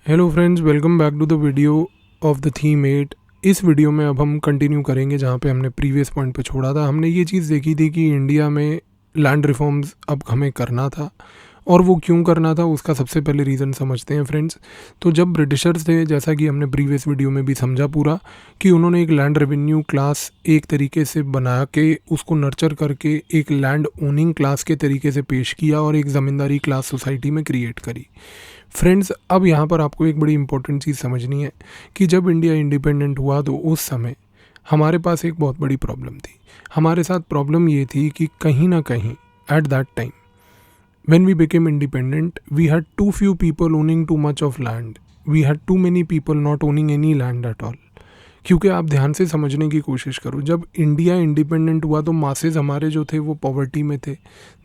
Hello friends, welcome back to the video of the theme 8। इस video में अब हम कंटिन्यू करेंगे जहाँ पे हमने प्रीवियस पॉइंट पे छोड़ा था। हमने ये चीज़ देखी थी कि इंडिया में लैंड रिफॉर्म्स अब हमें करना था, और वो क्यों करना था उसका सबसे पहले रीज़न समझते हैं फ्रेंड्स। तो जब ब्रिटिशर्स थे, जैसा कि हमने प्रीवियस वीडियो में भी समझा पूरा, कि उन्होंने एक लैंड रेवेन्यू क्लास एक तरीके से बना के उसको नर्चर करके एक लैंड ओनिंग क्लास के तरीके से पेश किया और एक ज़मींदारी क्लास सोसाइटी में क्रिएट करी। फ्रेंड्स, अब यहाँ पर आपको एक बड़ी इंपॉर्टेंट चीज़ समझनी है कि जब इंडिया इंडिपेंडेंट हुआ तो उस समय हमारे पास एक बहुत बड़ी प्रॉब्लम थी। हमारे साथ प्रॉब्लम ये थी कि कहीं ना कहीं at that time when we became independent, we had too few people owning too much of land. We had too many people not owning any land at all. क्योंकि आप ध्यान से समझने की कोशिश करो, जब इंडिया इंडिपेंडेंट हुआ तो मासेज हमारे जो थे वो पॉवर्टी में थे,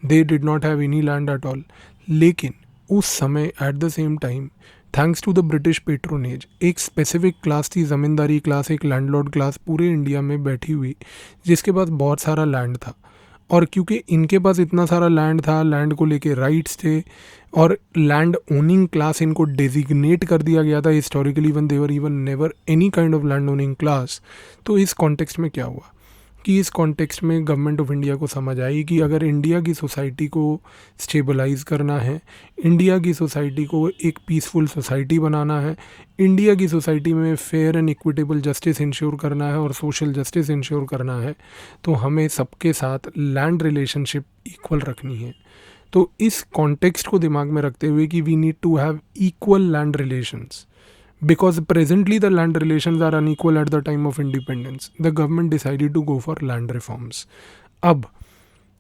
they did not have any land at all. लेकिन उस समय at the same time, thanks to the British patronage, एक स्पेसिफिक क्लास थी, ज़मींदारी क्लास, एक लैंडलॉर्ड क्लास पूरे इंडिया में बैठी हुई, जिसके पास बहुत सारा लैंड था। और क्योंकि इनके पास इतना सारा लैंड था, लैंड को लेके राइट्स थे, और लैंड ओनिंग क्लास इनको डेजिग्नेट कर दिया गया था historically when they were even never any kind of land owning class. तो इस कॉन्टेक्स्ट में क्या हुआ कि इस कॉन्टेक्स्ट में गवर्नमेंट ऑफ इंडिया को समझ आई कि अगर इंडिया की सोसाइटी को स्टेबलाइज करना है, इंडिया की सोसाइटी को एक पीसफुल सोसाइटी बनाना है, इंडिया की सोसाइटी में fair and equitable justice ensure करना है और सोशल जस्टिस इंश्योर करना है, तो हमें सबके साथ लैंड रिलेशनशिप इक्वल रखनी है। तो इस कॉन्टेक्स्ट को दिमाग में रखते हुए कि we need to have equal land relations, because presently the land relations are unequal at the time of independence, the government decided to go for land reforms. अब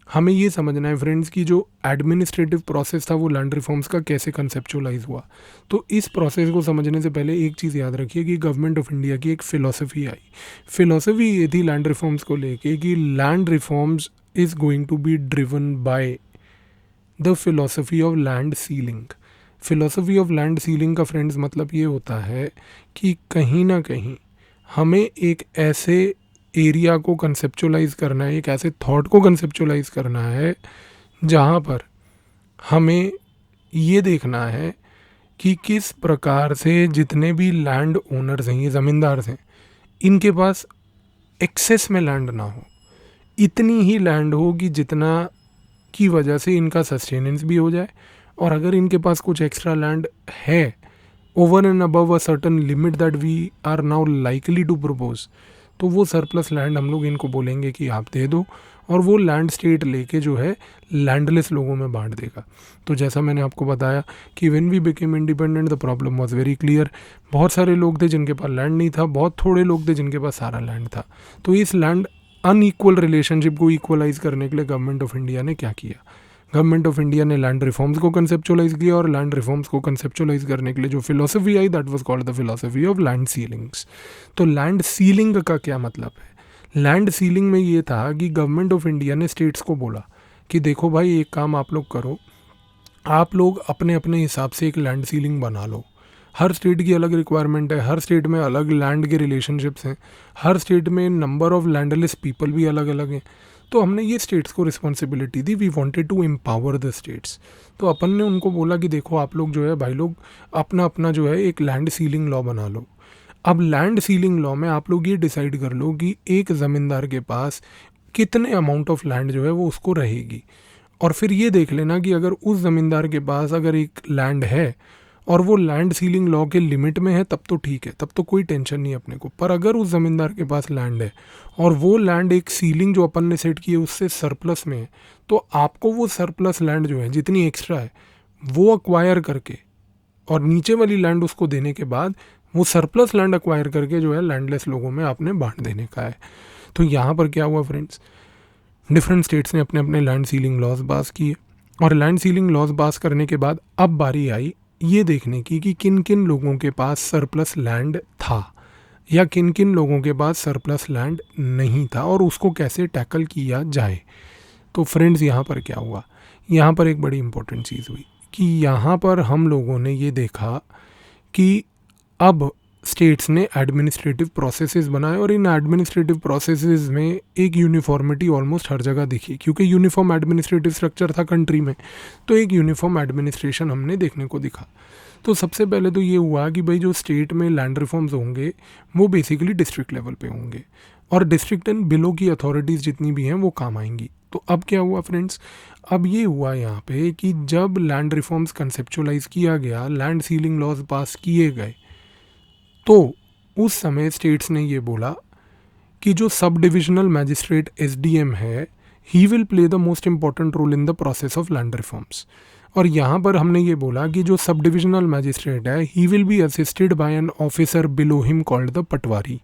हमें ये समझना है फ्रेंड्स कि जो एडमिनिस्ट्रेटिव प्रोसेस था वो लैंड रिफॉर्म्स का कैसे कंसेप्चुअलाइज हुआ। तो इस प्रोसेस को समझने से पहले एक चीज़ याद रखिए कि गवर्नमेंट ऑफ इंडिया की एक फ़िलोसफी आई। फ़िलोसफी ये थी लैंड रिफॉर्म्स को लेके कि land reforms is going to be driven by the philosophy of land ceiling. Philosophy of land ceiling का फ्रेंड्स मतलब ये होता है कि कहीं ना कहीं हमें एक ऐसे एरिया को कंसेप्चुअलाइज करना है, एक ऐसे थॉट को कंसेप्चुअलाइज करना है जहाँ पर हमें ये देखना है कि किस प्रकार से जितने भी लैंड ओनर्स हैं, ये ज़मींदार हैं, इनके पास एक्सेस में लैंड ना हो, इतनी ही लैंड हो कि जितना की वजह से इनका सस्टेनेंस भी हो जाए, और अगर इनके पास कुछ एक्स्ट्रा लैंड है over and above a certain limit that we are now likely to propose, तो वो सरप्लस लैंड हम लोग इनको बोलेंगे कि आप दे दो, और वो लैंड स्टेट लेके जो है लैंडलेस लोगों में बांट देगा। तो जैसा मैंने आपको बताया कि when we became independent the problem was very clear. बहुत सारे लोग थे जिनके पास लैंड नहीं था, बहुत थोड़े लोग थे जिनके पास सारा लैंड था। तो इस लैंड अनइक्वल रिलेशनशिप को इक्वलाइज करने के लिए गवर्नमेंट ऑफ इंडिया ने क्या किया, गवर्नमेंट ऑफ इंडिया ने लैंड रिफॉर्म्स को कंसेप्चुअलाइज किया, और लैंड रिफॉर्म्स को कंसेप्चुअलाइज करने के लिए जो philosophy I that was called the philosophy of land ceilings. तो लैंड सीलिंग का क्या मतलब है? लैंड सीलिंग में ये था कि गवर्नमेंट ऑफ इंडिया ने स्टेट्स को बोला कि देखो भाई, एक काम आप लोग करो, आप लोग अपने अपने हिसाब से एक लैंड सीलिंग बना लो। हर स्टेट की अलग रिक्वायरमेंट है, हर स्टेट में अलग लैंड के रिलेशनशिप्स हैं, हर स्टेट में नंबर ऑफ लैंडलेस पीपल भी अलग अलग हैं। तो हमने ये स्टेट्स को रिस्पॉन्सिबिलिटी दी, we wanted to empower the states. तो अपन ने उनको बोला कि देखो आप लोग जो है भाई लोग अपना अपना जो है एक लैंड सीलिंग लॉ बना लो। अब लैंड सीलिंग लॉ में आप लोग ये डिसाइड कर लो कि एक ज़मींदार के पास कितने अमाउंट ऑफ लैंड जो है वो उसको रहेगी, और फिर ये देख लेना कि अगर उस ज़मींदार के पास अगर एक लैंड है और वो लैंड सीलिंग लॉ के लिमिट में है, तब तो ठीक है, तब तो कोई टेंशन नहीं अपने को। पर अगर उस ज़मींदार के पास लैंड है और वो लैंड एक सीलिंग जो अपन ने सेट की है उससे सरप्लस में है, तो आपको वो सरप्लस लैंड जो है, जितनी एक्स्ट्रा है, वो अक्वायर करके और नीचे वाली लैंड उसको देने के बाद वो सरप्लस लैंड अक्वायर करके जो है लैंडलेस लोगों में आपने बांट देने का है। तो यहाँ पर क्या हुआ फ्रेंड्स, डिफरेंट स्टेट्स ने अपने अपने लैंड सीलिंग लॉज पास किए, और लैंड सीलिंग लॉज पास करने के बाद अब बारी आई ये देखने की कि किन किन लोगों के पास सरप्लस लैंड था या किन किन लोगों के पास सरप्लस लैंड नहीं था, और उसको कैसे टैकल किया जाए। तो फ्रेंड्स, यहाँ पर क्या हुआ, यहाँ पर एक बड़ी इंपॉर्टेंट चीज़ हुई कि यहाँ पर हम लोगों ने ये देखा कि अब स्टेट्स ने एडमिनिस्ट्रेटिव प्रोसेसेस बनाए, और इन एडमिनिस्ट्रेटिव प्रोसेसेस में एक यूनिफॉर्मिटी ऑलमोस्ट हर जगह दिखी, क्योंकि यूनिफॉर्म एडमिनिस्ट्रेटिव स्ट्रक्चर था कंट्री में, तो एक यूनिफॉर्म एडमिनिस्ट्रेशन हमने देखने को दिखा। तो सबसे पहले तो ये हुआ कि भाई जो स्टेट में लैंड रिफॉर्म्स होंगे वो बेसिकली डिस्ट्रिक्ट लेवल पे होंगे और डिस्ट्रिक्ट एंड बिलो की अथॉरिटीज़ जितनी भी हैं वो काम आएंगी। तो अब क्या हुआ फ्रेंड्स, अब ये हुआ यहाँ पे कि जब लैंड रिफॉर्म्स कंसेप्चुलाइज किया गया, लैंड सीलिंग लॉज पास किए गए, तो उस समय स्टेट्स ने ये बोला कि जो सब डिविजनल मैजिस्ट्रेट एसडीएम है, he will play the most important role in the process of land reforms. और यहाँ पर हमने ये बोला कि जो सब डिविजनल मैजिस्ट्रेट है, he will be assisted by an officer below him called the patwari.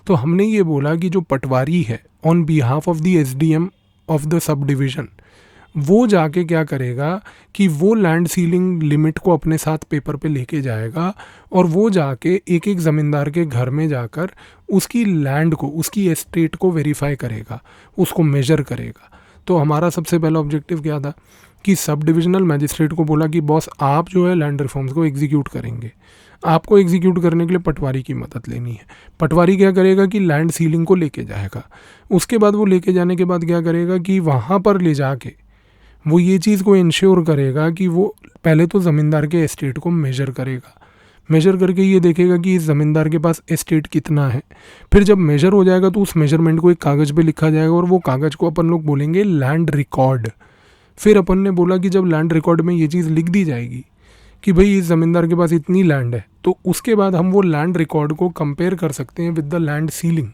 तो हमने ये बोला कि जो पटवारी है on behalf of the SDM of the sub division, वो जाके क्या करेगा कि वो लैंड सीलिंग लिमिट को अपने साथ पेपर पे लेके जाएगा और वो जाके एक एक ज़मींदार के घर में जाकर उसकी लैंड को, उसकी एस्टेट को वेरीफाई करेगा, उसको मेजर करेगा। तो हमारा सबसे पहला ऑब्जेक्टिव क्या था कि सब डिविजनल मैजिस्ट्रेट को बोला कि बॉस आप जो है लैंड रिफॉर्म्स को एग्जीक्यूट करेंगे, आपको एग्जीक्यूट करने के लिए पटवारी की मदद लेनी है। पटवारी क्या करेगा कि लैंड सीलिंग को लेके जाएगा, उसके बाद वो लेके जाने के बाद क्या करेगा कि वहाँ पर ले जाके वो ये चीज़ को इंश्योर करेगा कि वो पहले तो ज़मींदार के एस्टेट को मेजर करेगा, मेजर करके ये देखेगा कि इस ज़मींदार के पास एस्टेट कितना है। फिर जब मेजर हो जाएगा तो उस मेजरमेंट को एक कागज़ पे लिखा जाएगा और वो कागज़ को अपन लोग बोलेंगे लैंड रिकॉर्ड। फिर अपन ने बोला कि जब लैंड रिकॉर्ड में ये चीज़ लिख दी जाएगी कि भाई इस ज़मींदार के पास इतनी लैंड है, तो उसके बाद हम वो लैंड रिकॉर्ड को कंपेयर कर सकते हैं विद द लैंड सीलिंग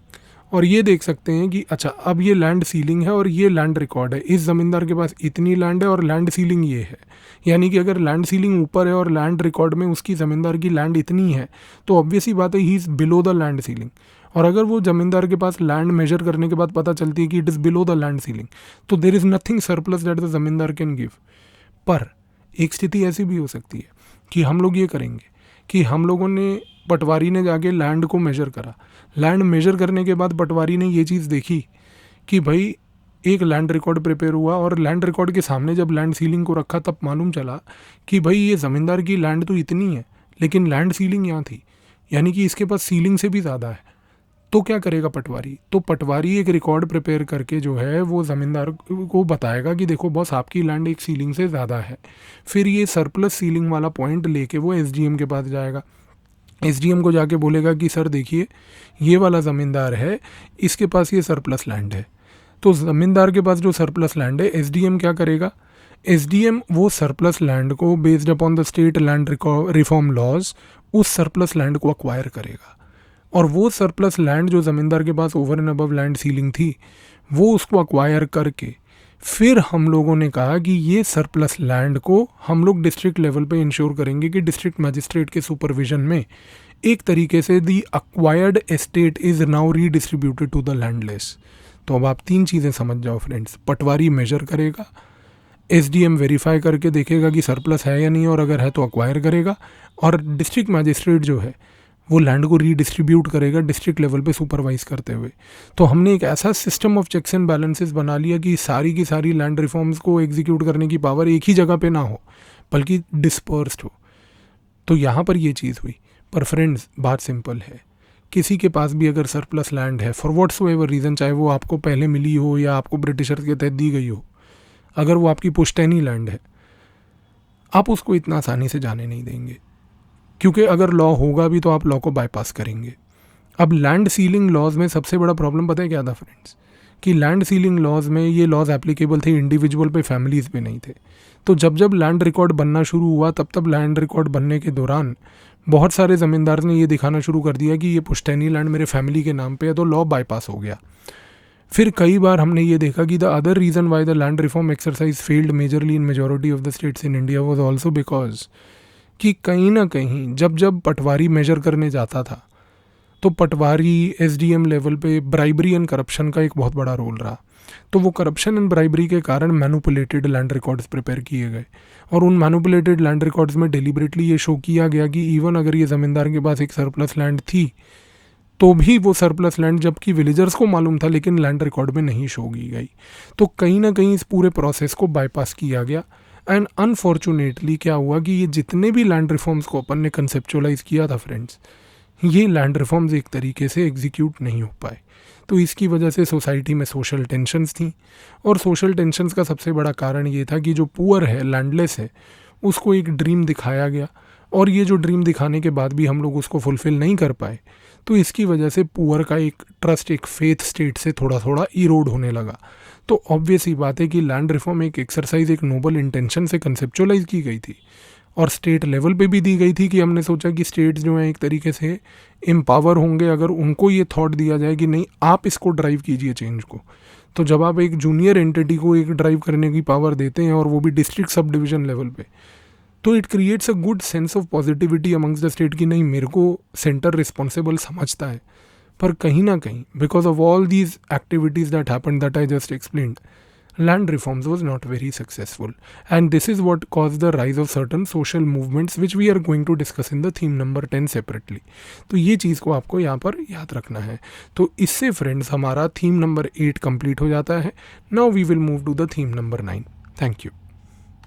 और ये देख सकते हैं कि अच्छा अब ये लैंड सीलिंग है और ये लैंड रिकॉर्ड है, इस ज़मींदार के पास इतनी लैंड है और लैंड सीलिंग ये है। यानी कि अगर लैंड सीलिंग ऊपर है और लैंड रिकॉर्ड में उसकी ज़मींदार की लैंड इतनी है तो ऑब्वियसली बात है he is below the land ceiling. और अगर वो ज़मींदार के पास लैंड मेजर करने के बाद पता चलती है कि it is below the land ceiling, तो there is nothing surplus that the zamindar can give. पर एक स्थिति ऐसी भी हो सकती है कि हम लोग ये करेंगे कि हम लोगों ने, पटवारी ने जाके लैंड को मेजर करा, लैंड मेजर करने के बाद पटवारी ने ये चीज़ देखी कि भाई एक लैंड रिकॉर्ड प्रिपेयर हुआ और लैंड रिकॉर्ड के सामने जब लैंड सीलिंग को रखा तब मालूम चला कि भाई ये ज़मींदार की लैंड तो इतनी है लेकिन लैंड सीलिंग यहाँ थी, यानी कि इसके पास सीलिंग से भी ज़्यादा है। तो क्या करेगा पटवारी, तो पटवारी एक रिकॉर्ड प्रिपेयर करके जो है वो ज़मींदार को बताएगा कि देखो बॉस आपकी लैंड एक सीलिंग से ज़्यादा है। फिर ये सरप्लस सीलिंग वाला पॉइंट लेके वो एसडीएम के पास जाएगा, एसडीएम को जाके बोलेगा कि सर देखिए ये वाला ज़मींदार है, इसके पास ये सरप्लस लैंड है। तो ज़मींदार के पास जो सरप्लस लैंड है, एसडीएम क्या करेगा, एसडीएम वो सरप्लस लैंड को based upon the state land reform laws उस सरप्लस लैंड को अक्वायर करेगा और वो सरप्लस लैंड जो ज़मींदार के पास over and above land ceiling थी वो उसको अक्वायर करके फिर हम लोगों ने कहा कि ये सरप्लस लैंड को हम लोग डिस्ट्रिक्ट लेवल पे इंश्योर करेंगे कि डिस्ट्रिक्ट मैजिस्ट्रेट के सुपरविजन में एक तरीके से the acquired estate is now redistributed to the landless. तो अब आप तीन चीज़ें समझ जाओ फ्रेंड्स, पटवारी मेजर करेगा, एसडीएम वेरीफाई करके देखेगा कि सरप्लस है या नहीं और अगर है तो अक्वायर करेगा, और डिस्ट्रिक्ट मैजिस्ट्रेट जो है वो लैंड को रीडिस्ट्रीब्यूट करेगा डिस्ट्रिक्ट लेवल पे सुपरवाइज करते हुए। तो हमने एक ऐसा system of checks and balances बना लिया कि सारी की सारी लैंड रिफॉर्म्स को एग्जीक्यूट करने की पावर एक ही जगह पे ना हो बल्कि डिस्पर्स्ड हो। तो यहाँ पर ये चीज़ हुई। पर फ्रेंड्स बात सिंपल है, किसी के पास भी अगर सरप्लस लैंड है फॉर व्हाट्सोएवर रीज़न, चाहे वो आपको पहले मिली हो या आपको ब्रिटिशर के तहत दी गई हो, अगर वो आपकी पुश्तैनी लैंड है आप उसको इतना आसानी से जाने नहीं देंगे, क्योंकि अगर लॉ होगा भी तो आप लॉ को बाईपास करेंगे। अब लैंड सीलिंग लॉज में सबसे बड़ा प्रॉब्लम पता है क्या था फ्रेंड्स, कि लैंड सीलिंग लॉज में ये लॉज एप्लीकेबल थे इंडिविजुअल पे, फैमिलीज़ पे नहीं थे। तो जब जब लैंड रिकॉर्ड बनना शुरू हुआ तब लैंड रिकॉर्ड बनने के दौरान बहुत सारे ज़मींदार ने ये दिखाना शुरू कर दिया कि ये पुश्तैनी लैंड मेरे फैमिली के नाम पे है, तो लॉ बाईपास हो गया। फिर कई बार हमने ये देखा कि the other reason why the land reform exercise failed majorly in majority of the states in India was also because कि कहीं ना कहीं जब जब पटवारी मेजर करने जाता था तो पटवारी एसडीएम लेवल पे ब्राइबरी एंड करप्शन का एक बहुत बड़ा रोल रहा। तो वो करप्शन एंड ब्राइबरी के कारण मैनुपुलेटेड लैंड रिकॉर्ड्स प्रिपेयर किए गए और उन मैनुपुलेटेड लैंड रिकॉर्ड्स में डेलिबरेटली ये शो किया गया कि इवन अगर ये ज़मींदार के पास एक सरप्लस लैंड थी तो भी वो सरप्लस लैंड जबकि विलेजर्स को मालूम था लेकिन लैंड रिकॉर्ड में नहीं शो की गई। तो कहीं ना कहीं इस पूरे प्रोसेस को बाईपास किया गया एंड अनफॉर्चुनेटली क्या हुआ कि ये जितने भी लैंड रिफॉर्म्स को अपन ने कंसेप्चुअलाइज किया था फ्रेंड्स, ये लैंड रिफॉर्म्स एक तरीके से एग्जीक्यूट नहीं हो पाए। तो इसकी वजह से सोसाइटी में सोशल टेंशन्स थी और सोशल टेंशन्स का सबसे बड़ा कारण ये था कि जो पुअर है, लैंडलेस है, उसको एक ड्रीम दिखाया गया और ये जो ड्रीम दिखाने के बाद भी हम लोग उसको फुलफ़िल नहीं कर पाए, तो इसकी वजह से पुअर का एक ट्रस्ट, एक फेथ स्टेट से थोड़ा थोड़ा इरोड होने लगा। तो ऑब्वियस ही बात है कि लैंड रिफॉर्म एक एक्सरसाइज, एक नोबल इंटेंशन से कंसेप्चुअलाइज की गई थी और स्टेट लेवल पे भी दी गई थी कि हमने सोचा कि स्टेट्स जो हैं एक तरीके से एम्पावर होंगे अगर उनको ये थॉट दिया जाए कि नहीं, आप इसको ड्राइव कीजिए चेंज को। तो जब आप एक जूनियर एंटिटी को एक ड्राइव करने की पावर देते हैं और वो भी डिस्ट्रिक्ट सब डिवीज़न लेवल पे, तो it creates a good sense of positivity amongst the state कि नहीं, मेरे को सेंटर रिस्पॉन्सिबल समझता है। पर कहीं ना कहीं because of all these activities that happen that I just explained, land reforms was not very successful, and this is what caused the rise of certain social movements which we are going to discuss in the theme number 10 separately. तो ये चीज़ को आपको यहाँ पर याद रखना है। तो इससे फ्रेंड्स हमारा थीम नंबर 8 कंप्लीट हो जाता है। Now we will move to the theme number 9। Thank you.